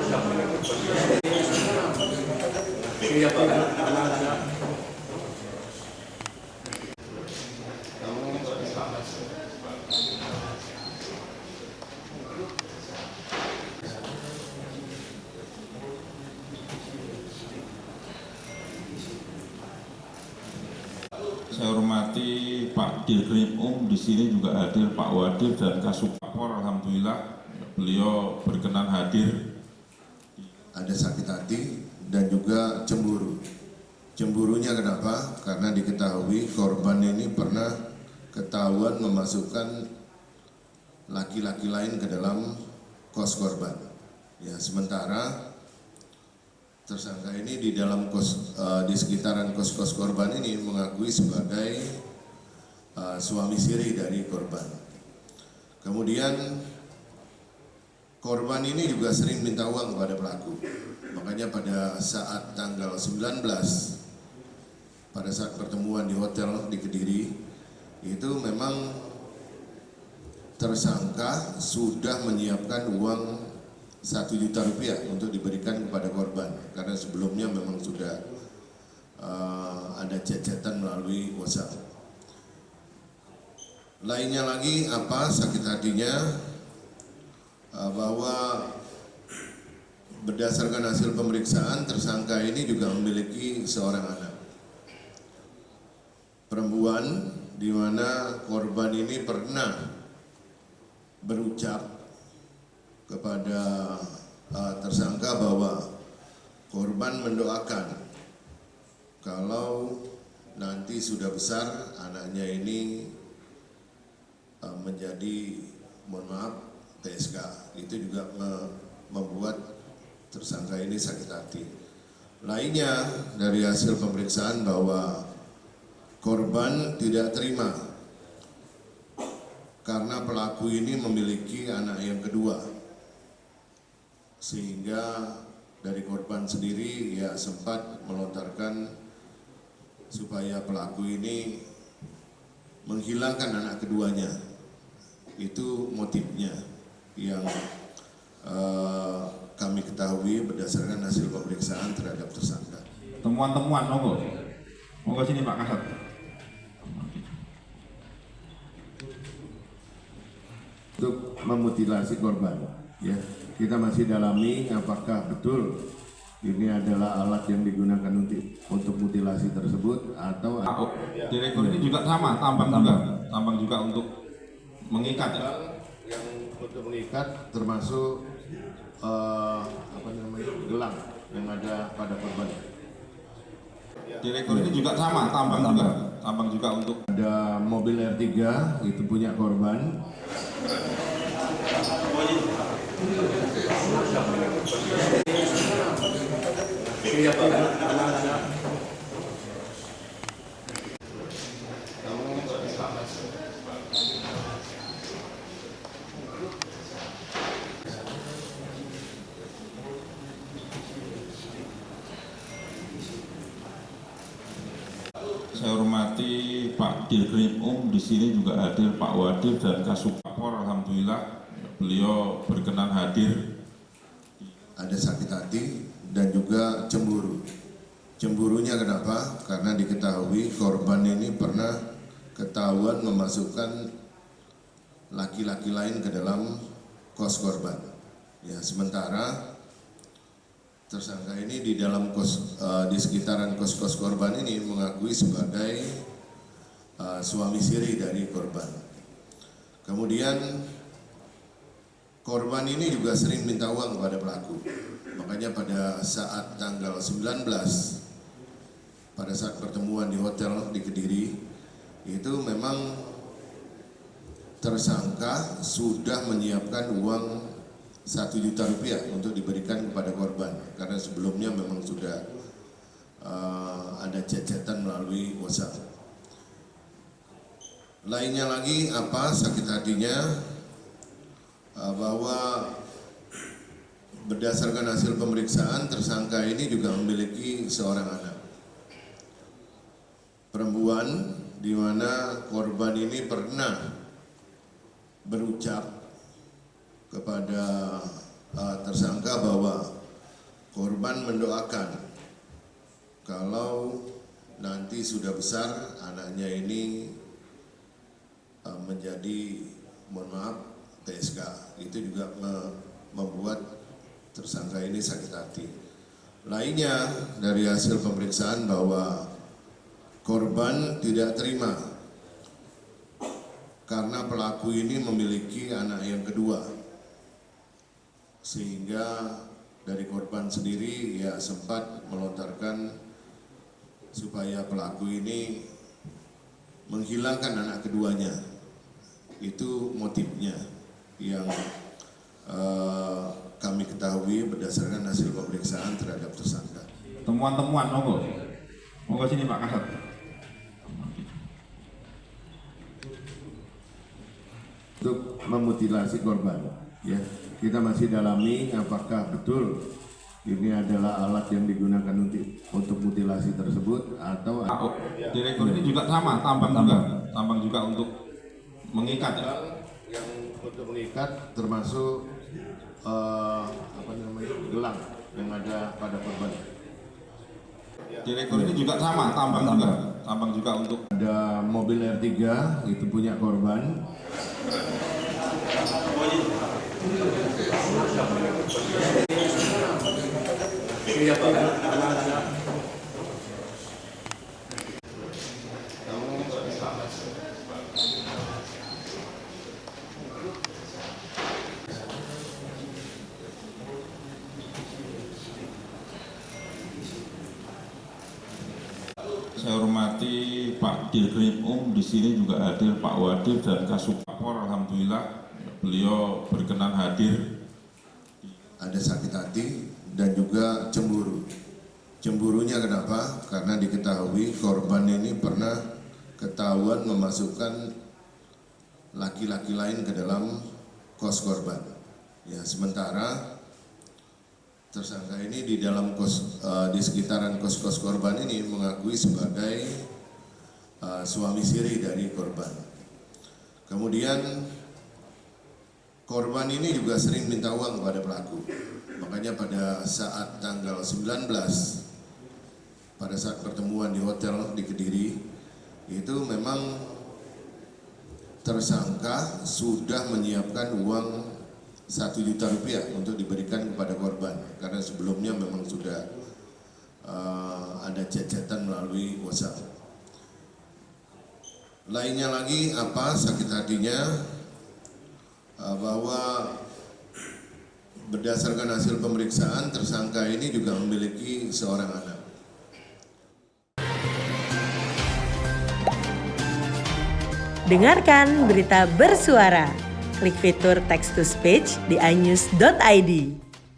Saya hormati Pak Dirkrim di sini juga hadir Pak Wadir dan Kasupapor. Alhamdulillah beliau berkenan hadir. Ada sakit hati dan juga cemburu. Cemburunya kenapa? Karena diketahui korban ini pernah ketahuan memasukkan laki-laki lain ke dalam kos korban. Ya, sementara tersangka ini di dalam di sekitaran kos korban ini mengakui sebagai suami siri dari korban. Kemudian korban ini juga sering minta uang kepada pelaku. Makanya pada saat tanggal 19 pada saat pertemuan di hotel di Kediri itu memang tersangka sudah menyiapkan uang 1 juta rupiah untuk diberikan kepada korban karena sebelumnya memang sudah ada chat-chatan melalui WhatsApp. Lainnya lagi apa sakit hatinya bahwa berdasarkan hasil pemeriksaan tersangka ini juga memiliki seorang anak perempuan di mana korban ini pernah berucap kepada tersangka bahwa korban mendoakan kalau nanti sudah besar anaknya ini menjadi, mohon maaf, PSK. Itu juga membuat tersangka ini sakit hati. Lainnya dari hasil pemeriksaan bahwa korban tidak terima karena pelaku ini memiliki anak yang kedua. Sehingga dari korban sendiri ya sempat melontarkan supaya pelaku ini menghilangkan anak keduanya. Itu motifnya yang kami ketahui berdasarkan hasil pemeriksaan terhadap tersangka. Temuan-temuan, monggo sini Pak Kasat. Untuk memutilasi korban, ya. Kita masih dalami apakah betul ini adalah alat yang digunakan untuk mutilasi tersebut atau direktur ini juga sama, tambang juga untuk mengikat ya. Yang untuk mengikat termasuk gelang yang ada pada korban. Direktur ini juga sama, tambang juga untuk Ada mobil R3 itu punya korban. Saya hormati Pak Dirkrim di sini juga hadir Pak Wadir dan Kasupapor. Alhamdulillah beliau berkenan hadir. Ada sakit hati dan juga cemburu. Cemburunya kenapa? Karena diketahui korban ini pernah ketahuan memasukkan laki-laki lain ke dalam kos korban. Ya, sementara tersangka ini di dalam di sekitaran kos korban ini mengakui sebagai suami siri dari korban. Kemudian korban ini juga sering minta uang kepada pelaku. Makanya pada saat tanggal 19 pada saat pertemuan di hotel di Kediri itu memang tersangka sudah menyiapkan uang 1 juta rupiah untuk diberikan kepada korban karena sebelumnya memang sudah ada chat-chatan melalui WhatsApp. Lainnya lagi apa sakit hatinya bahwa berdasarkan hasil pemeriksaan tersangka ini juga memiliki seorang anak perempuan di mana korban ini pernah berucap kepada tersangka bahwa korban mendoakan kalau nanti sudah besar anaknya ini menjadi, mohon maaf, TSK. Itu juga membuat tersangka ini sakit hati. Lainnya dari hasil pemeriksaan bahwa korban tidak terima karena pelaku ini memiliki anak yang kedua, sehingga dari korban sendiri ya sempat melontarkan supaya pelaku ini menghilangkan anak keduanya. Itu motifnya yang kami ketahui berdasarkan hasil pemeriksaan terhadap tersangka. Temuan-temuan, monggo sini Pak Kasat. Untuk memutilasi korban, ya kita masih dalami apakah betul ini adalah alat yang digunakan untuk mutilasi tersebut atau Direktur ini juga sama, tambang juga untuk mengikat ya. Yang untuk mengikat termasuk gelang yang ada pada korban. Direktur ini juga sama, tambang juga untuk Ada mobil R3 itu punya korban. saya hormati Pak Dirkrim di sini juga hadir Pak Wadir dan Kasupapor. Alhamdulillah beliau berkenan hadir. Ada sakit hati dan juga cemburu. Cemburunya kenapa? Karena diketahui korban ini pernah ketahuan memasukkan laki-laki lain ke dalam kos korban. Ya, sementara tersangka ini di dalam di sekitaran kos-kos korban ini mengakui sebagai suami siri dari korban. Kemudian korban ini juga sering minta uang kepada pelaku. Makanya pada saat tanggal 19, pada saat pertemuan di hotel di Kediri, itu memang tersangka sudah menyiapkan uang 1 juta rupiah untuk diberikan kepada korban. Karena sebelumnya memang sudah ada chat-chatan melalui WhatsApp. Lainnya lagi apa sakit hatinya bahwa berdasarkan hasil pemeriksaan tersangka ini juga memiliki seorang anak. Dengarkan berita bersuara. Klik fitur text to speech di inews.id.